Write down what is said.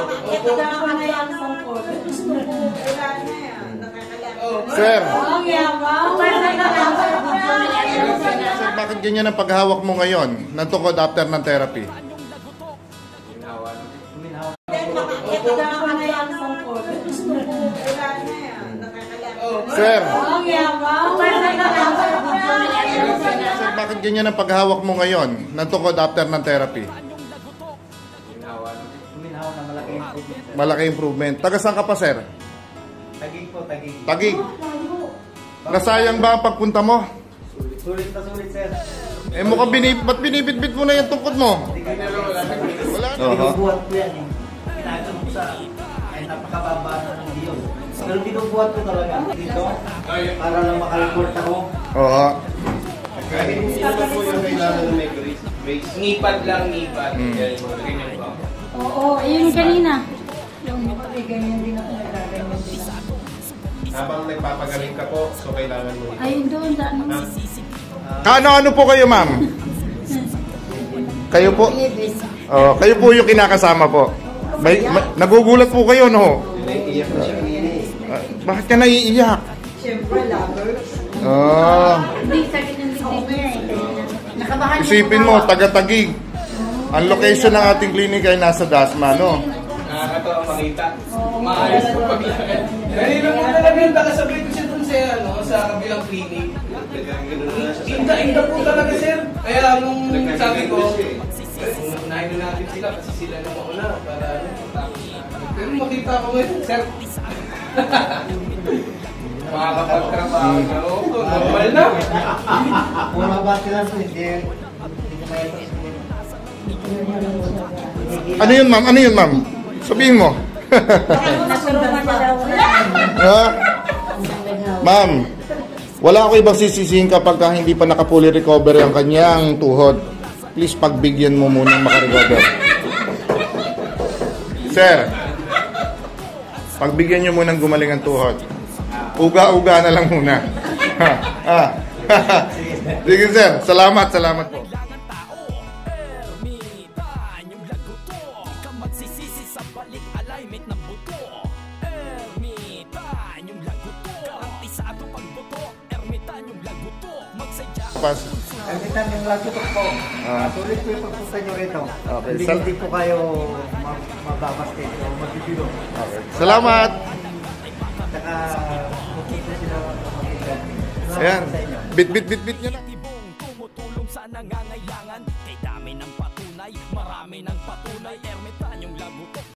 Ito na ako na yan sa phone. Gusto ko, wala na yan. Nakakalaki. Sir! Ang yaman! Sir, bakit ganyan ang paghawak mo ngayon? Nantukod after ng therapy? Ito na ako na yan sa phone. Gusto ko, wala na yan. Nakakalaki. Sir! Ang yaman! Sir, bakit ganyan ang paghawak mo ngayon? Nantukod after ng therapy? Kuminhawa na malaki improvement. Malaki improvement. Taga saan ka pa, sir? Tagig po, tagig. Tagig. Nasayang ba ang pagpunta mo? Sulit na sulit, sir. Eh mukhang ba't binibitbit mo na yung tungkod mo? Wala na. Binubuhat ko yan eh. Pinagano ko sa ay napakababa na ng Diyos. Pero binubuhat ko talaga dito para lang makareport ako. Oo. Kahit hindi naman po yung kailangan na may grace. Ngipad lang, ngipad. Ganyan ba? Oo, yun kanina. Ganyan din ako nagaganyan din ako. Habang nagpapagaling ka po, so kailangan mo ito. Ayun doon, sa ano. Ano po kayo, ma'am? Kayo po? Oh, kayo po yung kinakasama po. Nagugulat po kayo, no? Naiiyak na siya. Bakit ka naiiyak? Siyempre, lovers. Oh. Hindi, sakit ng dibdib niya eh. Nakabahan niya. Isipin mo, taga-Tagig. Ang location ng ating klinik ay nasa Dasma, no? Nakakatawa makita. Maayos po paglakad. Kanina mo talaga yung nakasabay ko siya dun sa kabilang clinic. Inda po talaga, sir. Kaya nung sabi ko, unahin na natin sila kasi sila na mauna para tapos na. Pero makita ko ngayon, sir. Makakapagtrabaho na ako. Normal na. Bumaba sila po, hindi may Ano yun, ma'am? Ano yun, ma'am? Sabihin mo. Ha? Ma'am, wala ako ibang sisisihin kapag hindi pa nakapully recover ang kanyang tuhod. Please, pagbigyan mo muna makarecover. Sir, pagbigyan nyo muna gumaling ang tuhod. Uga-uga na lang muna. Sige, sir. Salamat po. Ermitan yung lagutok po. Sulit po yung pagpunta nyo rito. Okay. Hindi po kayo mababasket o magbibilo. Okay. Salamat! Saka, makita sila Ayan. Bit nyo na.